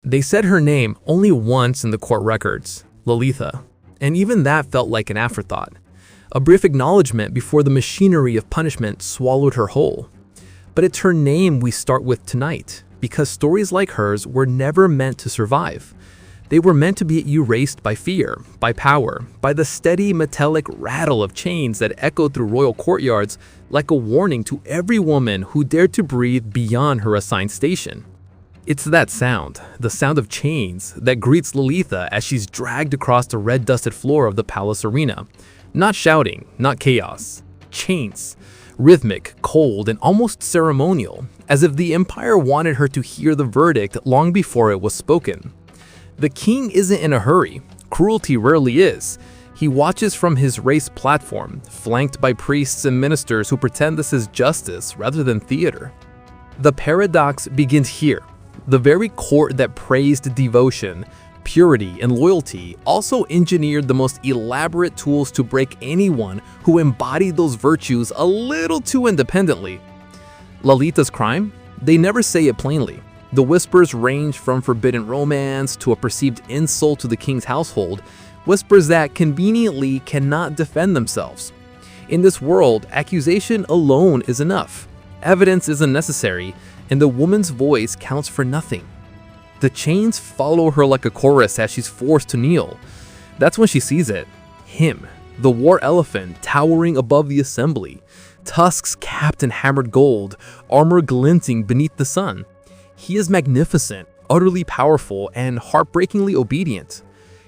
They said her name only once in the court records, Lalitha, and even that felt like an afterthought. A brief acknowledgement before the machinery of punishment swallowed her whole. But it's her name we start with tonight, because stories like hers were never meant to survive. They were meant to be erased by fear, by power, by the steady metallic rattle of chains that echoed through royal courtyards like a warning to every woman who dared to breathe beyond her assigned station. It's that sound, the sound of chains, that greets Lalitha as she's dragged across the red-dusted floor of the palace arena. Not shouting, not chaos. Chains. Rhythmic, cold, and almost ceremonial, as if the empire wanted her to hear the verdict long before it was spoken. The king isn't in a hurry. Cruelty rarely is. He watches from his raised platform, flanked by priests and ministers who pretend this is justice rather than theater. The paradox begins here. The very court that praised devotion, purity, and loyalty also engineered the most elaborate tools to break anyone who embodied those virtues a little too independently. Lalitha's crime? They never say it plainly. The whispers range from forbidden romance to a perceived insult to the king's household, whispers that conveniently cannot defend themselves. In this world, accusation alone is enough. Evidence isn't necessary, and the woman's voice counts for nothing. The chains follow her like a chorus as she's forced to kneel. That's when she sees it. Him, the war elephant towering above the assembly, tusks capped in hammered gold, armor glinting beneath the sun. He is magnificent, utterly powerful, and heartbreakingly obedient.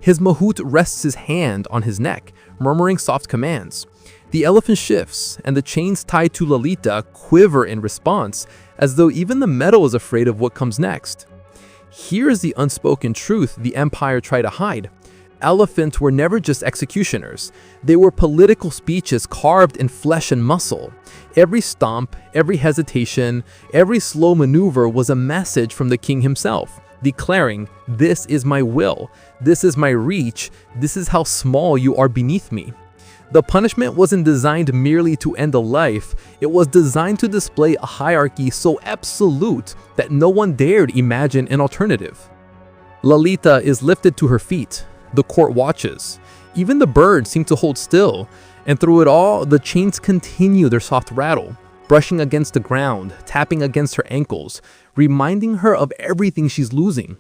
His mahout rests his hand on his neck, murmuring soft commands. The elephant shifts, and the chains tied to Lalitha quiver in response, as though even the metal is afraid of what comes next. Here's the unspoken truth the empire tried to hide. Elephants were never just executioners. They were political speeches carved in flesh and muscle. Every stomp, every hesitation, every slow maneuver was a message from the king himself, declaring, "This is my will, this is my reach, this is how small you are beneath me." The punishment wasn't designed merely to end a life, it was designed to display a hierarchy so absolute that no one dared imagine an alternative. Lalitha is lifted to her feet. The court watches. Even the birds seem to hold still, and through it all, the chains continue their soft rattle, brushing against the ground, tapping against her ankles, reminding her of everything she's losing.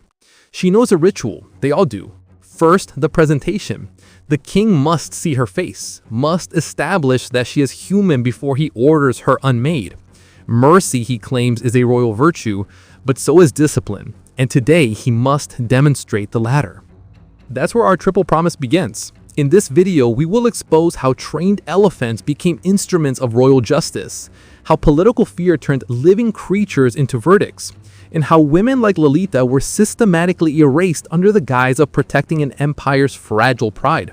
She knows a ritual, they all do. First, the presentation. The king must see her face, must establish that she is human before he orders her unmade. Mercy, he claims, is a royal virtue, but so is discipline, and today he must demonstrate the latter. That's where our triple promise begins. In this video, we will expose how trained elephants became instruments of royal justice, how political fear turned living creatures into verdicts, and how women like Lalitha were systematically erased under the guise of protecting an empire's fragile pride.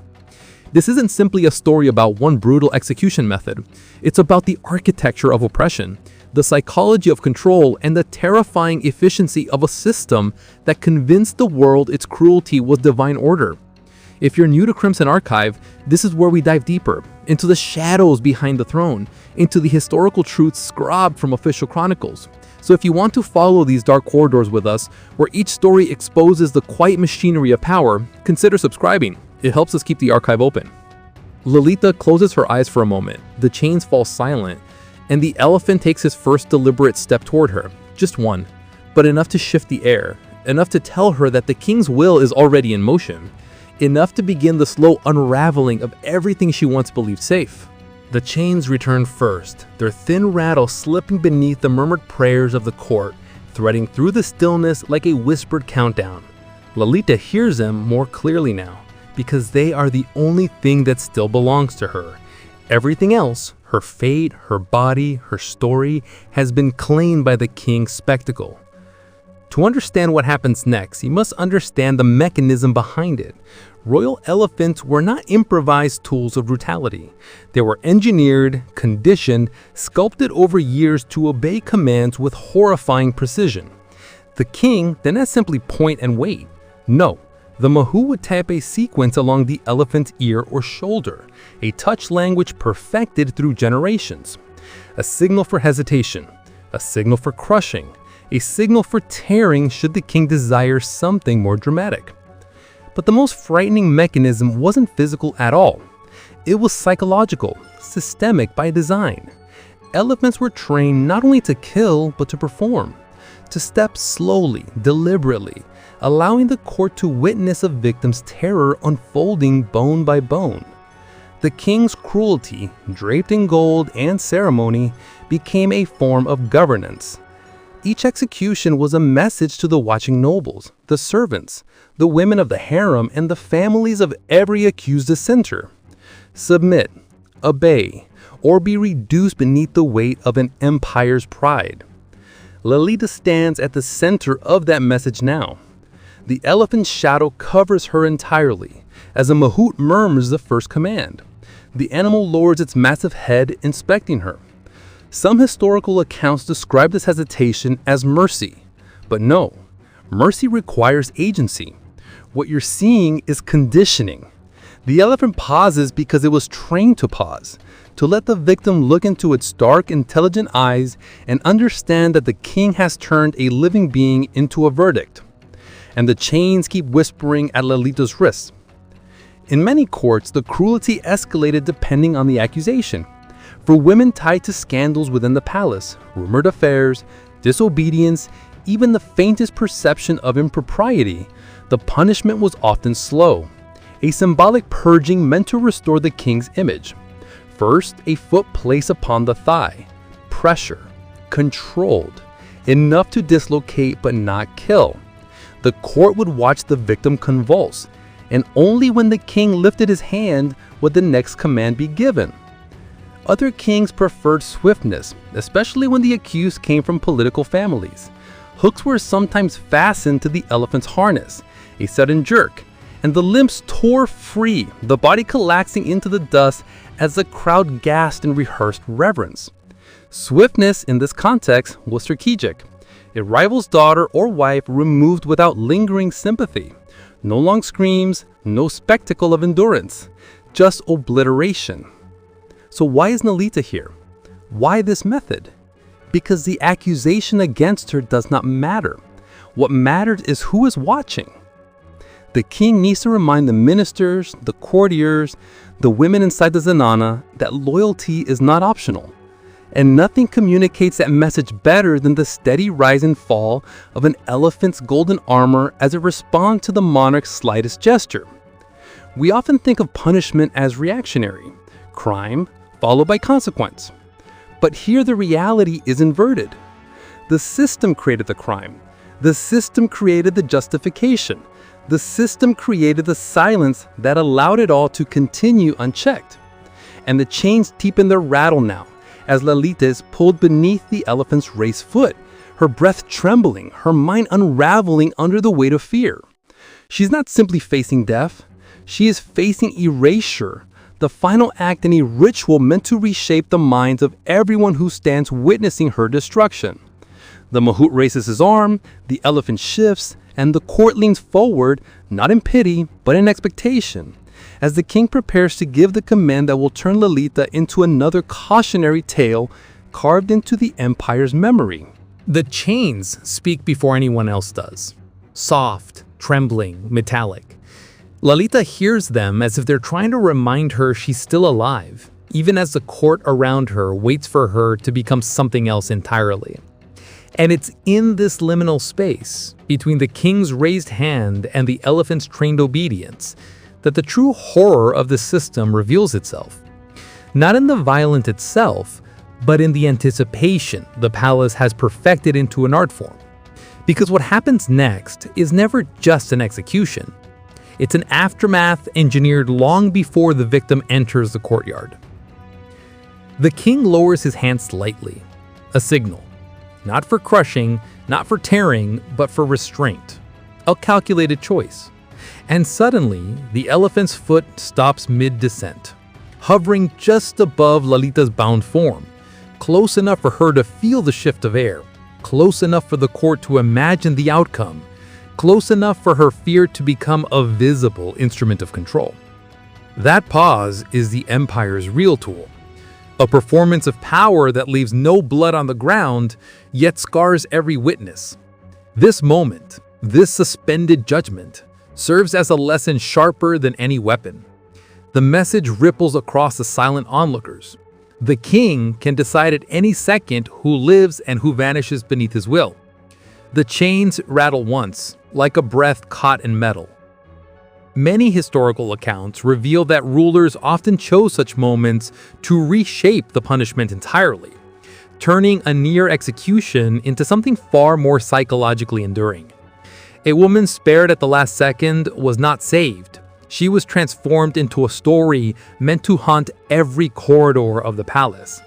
This isn't simply a story about one brutal execution method. It's about the architecture of oppression, the psychology of control, and the terrifying efficiency of a system that convinced the world its cruelty was divine order. If you're new to Crimson Archive, this is where we dive deeper, into the shadows behind the throne, into the historical truths scrubbed from official chronicles. So if you want to follow these dark corridors with us, where each story exposes the quiet machinery of power, consider subscribing. It helps us keep the archive open. Lalitha closes her eyes for a moment, the chains fall silent, and the elephant takes his first deliberate step toward her. Just one, but enough to shift the air, enough to tell her that the king's will is already in motion, enough to begin the slow unraveling of everything she once believed safe. The chains return first, their thin rattle slipping beneath the murmured prayers of the court, threading through the stillness like a whispered countdown. Lalitha hears them more clearly now, because they are the only thing that still belongs to her. Everything else, her fate, her body, her story, has been claimed by the king's spectacle. To understand what happens next, you must understand the mechanism behind it. Royal elephants were not improvised tools of brutality. They were engineered, conditioned, sculpted over years to obey commands with horrifying precision. The king did not simply point and wait. No, the mahout would tap a sequence along the elephant's ear or shoulder, a touch language perfected through generations. A signal for hesitation, a signal for crushing, a signal for tearing should the king desire something more dramatic. But the most frightening mechanism wasn't physical at all. It was psychological, systemic by design. Elephants were trained not only to kill, but to perform, to step slowly, deliberately, allowing the court to witness a victim's terror unfolding bone by bone. The king's cruelty, draped in gold and ceremony, became a form of governance. Each execution was a message to the watching nobles, the servants, the women of the harem, and the families of every accused dissenter. Submit, obey, or be reduced beneath the weight of an empire's pride. Lolita stands at the center of that message now. The elephant's shadow covers her entirely, as a mahout murmurs the first command. The animal lowers its massive head, inspecting her. Some historical accounts describe this hesitation as mercy. But no, mercy requires agency. What you're seeing is conditioning. The elephant pauses because it was trained to pause, to let the victim look into its dark, intelligent eyes and understand that the king has turned a living being into a verdict. And the chains keep whispering at Lolita's wrists. In many courts, the cruelty escalated depending on the accusation. For women tied to scandals within the palace, rumored affairs, disobedience, even the faintest perception of impropriety, the punishment was often slow, a symbolic purging meant to restore the king's image. First, a foot placed upon the thigh, pressure, controlled, enough to dislocate but not kill. The court would watch the victim convulse, and only when the king lifted his hand would the next command be given. Other kings preferred swiftness, especially when the accused came from political families. Hooks were sometimes fastened to the elephant's harness, a sudden jerk, and the limbs tore free, the body collapsing into the dust as the crowd gasped in rehearsed reverence. Swiftness in this context was strategic. A rival's daughter or wife removed without lingering sympathy. No long screams, no spectacle of endurance, just obliteration. So why is Lolita here? Why this method? Because the accusation against her does not matter. What matters is who is watching. The king needs to remind the ministers, the courtiers, the women inside the zenana that loyalty is not optional. And nothing communicates that message better than the steady rise and fall of an elephant's golden armor as it responds to the monarch's slightest gesture. We often think of punishment as reactionary, crime followed by consequence. But here the reality is inverted. The system created the crime. The system created the justification. The system created the silence that allowed it all to continue unchecked. And the chains deepen their rattle now, as Lolita is pulled beneath the elephant's raised foot, her breath trembling, her mind unraveling under the weight of fear. She's not simply facing death, she is facing erasure, the final act in a ritual meant to reshape the minds of everyone who stands witnessing her destruction. The mahout raises his arm, the elephant shifts, and the court leans forward, not in pity, but in expectation, as the king prepares to give the command that will turn Lolita into another cautionary tale carved into the empire's memory. The chains speak before anyone else does. Soft, trembling, metallic. Lolita hears them as if they're trying to remind her she's still alive, even as the court around her waits for her to become something else entirely. And it's in this liminal space, between the king's raised hand and the elephant's trained obedience, that the true horror of the system reveals itself. Not in the violence itself, but in the anticipation the palace has perfected into an art form. Because what happens next is never just an execution. It's an aftermath engineered long before the victim enters the courtyard. The king lowers his hand slightly, a signal. Not for crushing, not for tearing, but for restraint. A calculated choice. And suddenly, the elephant's foot stops mid-descent, hovering just above Lolita's bound form, close enough for her to feel the shift of air, close enough for the court to imagine the outcome, close enough for her fear to become a visible instrument of control. That pause is the empire's real tool. A performance of power that leaves no blood on the ground, yet scars every witness. This moment, this suspended judgment, serves as a lesson sharper than any weapon. The message ripples across the silent onlookers. The king can decide at any second who lives and who vanishes beneath his will. The chains rattle once, like a breath caught in metal. Many historical accounts reveal that rulers often chose such moments to reshape the punishment entirely, turning a near execution into something far more psychologically enduring. A woman spared at the last second was not saved. She was transformed into a story meant to haunt every corridor of the palace.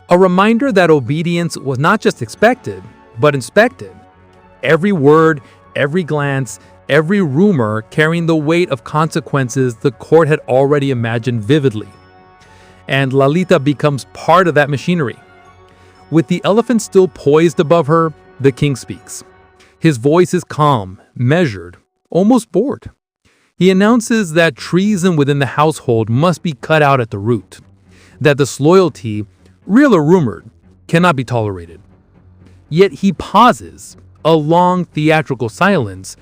A reminder that obedience was not just expected, but inspected. Every word, every glance, every rumor carrying the weight of consequences the court had already imagined vividly. And Lalita becomes part of that machinery. With the elephant still poised above her, the king speaks. His voice is calm, measured, almost bored. He announces that treason within the household must be cut out at the root, that disloyalty, real or rumored, cannot be tolerated. Yet he pauses, a long theatrical silence,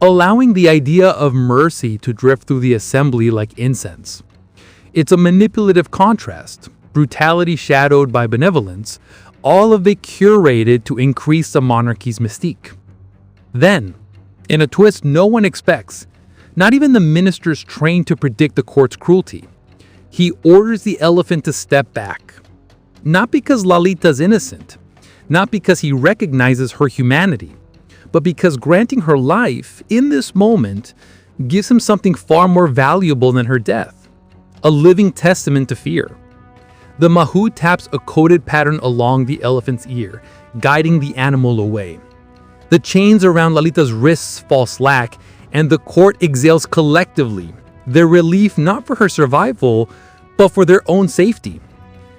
allowing the idea of mercy to drift through the assembly like incense. It's a manipulative contrast, brutality shadowed by benevolence, all of it curated to increase the monarchy's mystique. Then, in a twist no one expects, not even the ministers trained to predict the court's cruelty, he orders the elephant to step back. Not because Lalita's innocent, not because he recognizes her humanity, but because granting her life in this moment gives him something far more valuable than her death, a living testament to fear. The mahout taps a coded pattern along the elephant's ear, guiding the animal away. The chains around Lalita's wrists fall slack, and the court exhales collectively, their relief not for her survival, but for their own safety.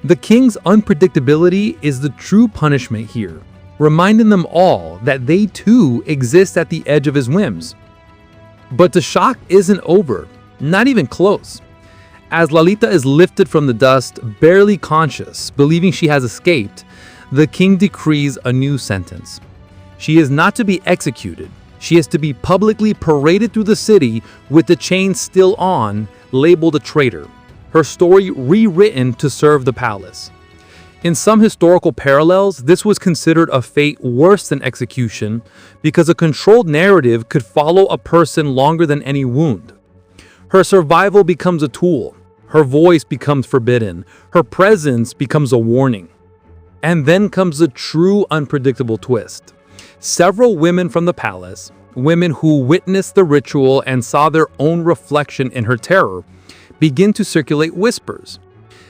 The king's unpredictability is the true punishment here, reminding them all that they too exist at the edge of his whims. But the shock isn't over, not even close. As Lalita is lifted from the dust, barely conscious, believing she has escaped, the king decrees a new sentence. She is not to be executed. She is to be publicly paraded through the city with the chains still on, labeled a traitor, her story rewritten to serve the palace. In some historical parallels, this was considered a fate worse than execution because a controlled narrative could follow a person longer than any wound. Her survival becomes a tool, her voice becomes forbidden, her presence becomes a warning. And then comes the true unpredictable twist. Several women from the palace, women who witnessed the ritual and saw their own reflection in her terror, begin to circulate whispers.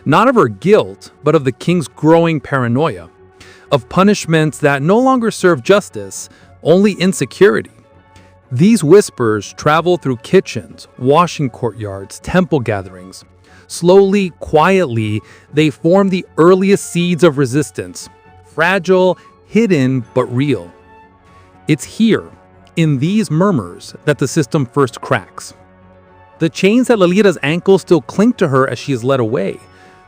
Not of her guilt, but of the king's growing paranoia, of punishments that no longer serve justice, only insecurity. These whispers travel through kitchens, washing courtyards, temple gatherings. Slowly, quietly, they form the earliest seeds of resistance, fragile, hidden, but real. It's here, in these murmurs, that the system first cracks. The chains at Lalita's ankles still cling to her as she is led away,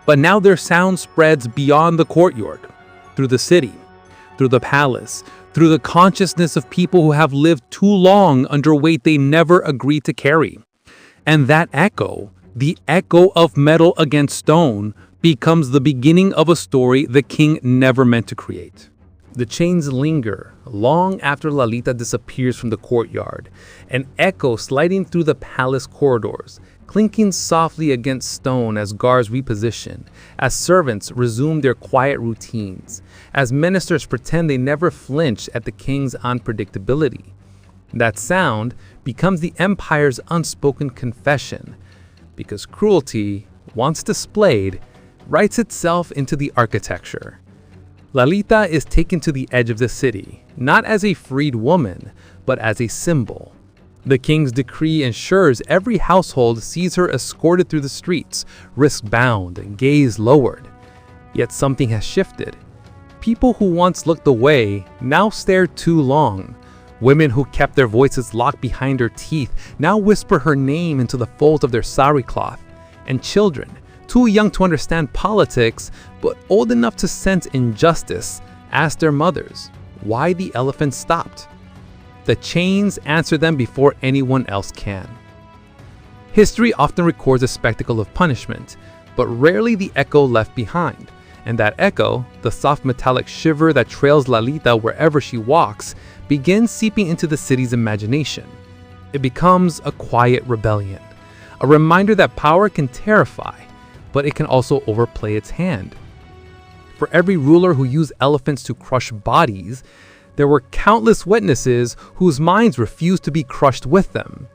but now their sound spreads beyond the courtyard, through the city, through the palace, through the consciousness of people who have lived too long under weight they never agreed to carry. And that echo, the echo of metal against stone, becomes the beginning of a story the king never meant to create. The chains linger long after Lalita disappears from the courtyard, an echo sliding through the palace corridors, clinking softly against stone as guards reposition, as servants resume their quiet routines, as ministers pretend they never flinch at the king's unpredictability. That sound becomes the empire's unspoken confession, because cruelty, once displayed, writes itself into the architecture. Lalita is taken to the edge of the city, not as a freed woman, but as a symbol. The king's decree ensures every household sees her escorted through the streets, wrists bound and gaze lowered. Yet something has shifted. People who once looked away now stare too long. Women who kept their voices locked behind their teeth now whisper her name into the folds of their sari cloth. And children, too young to understand politics, but old enough to sense injustice, asked their mothers why the elephants stopped. The chains answer them before anyone else can. History often records a spectacle of punishment, but rarely the echo left behind. And that echo, the soft metallic shiver that trails Lalita wherever she walks, begins seeping into the city's imagination. It becomes a quiet rebellion, a reminder that power can terrify, but it can also overplay its hand. For every ruler who used elephants to crush bodies, there were countless witnesses whose minds refused to be crushed with them.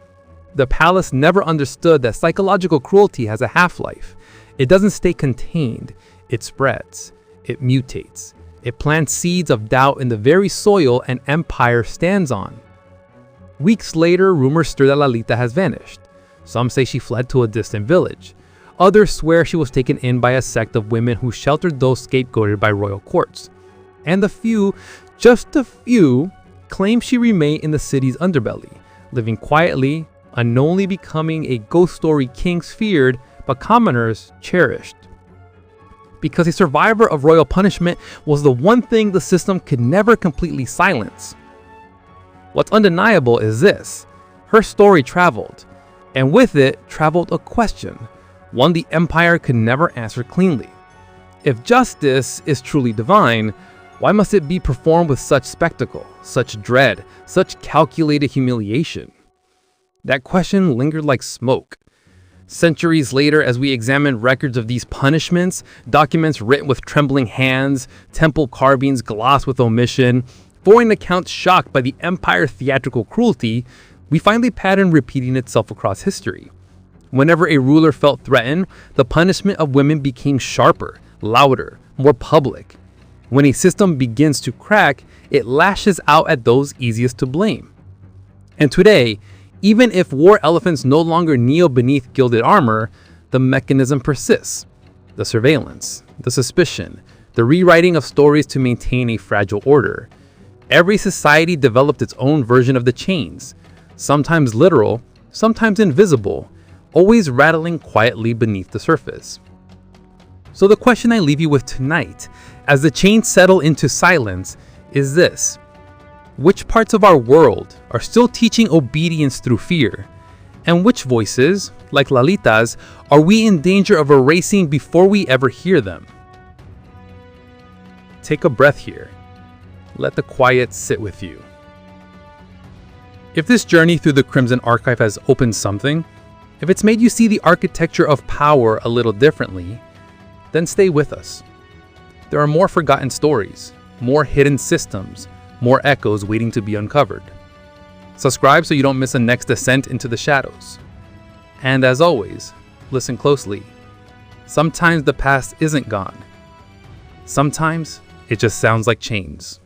The palace never understood that psychological cruelty has a half-life. It doesn't stay contained, it spreads, it mutates, it plants seeds of doubt in the very soil an empire stands on. Weeks later, rumors stir that Lalita has vanished. Some say she fled to a distant village. Others swear she was taken in by a sect of women who sheltered those scapegoated by royal courts. And the few, just a few, claim she remained in the city's underbelly, living quietly, unknowingly becoming a ghost story kings feared but commoners cherished. Because a survivor of royal punishment was the one thing the system could never completely silence. What's undeniable is this: her story traveled, and with it traveled a question, one the empire could never answer cleanly. If justice is truly divine, why must it be performed with such spectacle, such dread, such calculated humiliation? That question lingered like smoke. Centuries later, as we examine records of these punishments, documents written with trembling hands, temple carvings glossed with omission, foreign accounts shocked by the empire's theatrical cruelty, we find the pattern repeating itself across history. Whenever a ruler felt threatened, the punishment of women became sharper, louder, more public. When a system begins to crack, it lashes out at those easiest to blame. And today, even if war elephants no longer kneel beneath gilded armor, the mechanism persists. The surveillance, the suspicion, the rewriting of stories to maintain a fragile order. Every society developed its own version of the chains, sometimes literal, sometimes invisible, always rattling quietly beneath the surface. So the question I leave you with tonight, as the chains settle into silence, is this: which parts of our world are still teaching obedience through fear? And which voices, like Lalita's, are we in danger of erasing before we ever hear them? Take a breath here. Let the quiet sit with you. If this journey through the Crimson Archive has opened something, if it's made you see the architecture of power a little differently, then stay with us. There are more forgotten stories, more hidden systems, more echoes waiting to be uncovered. Subscribe so you don't miss a next descent into the shadows. And as always, listen closely. Sometimes the past isn't gone. Sometimes it just sounds like chains.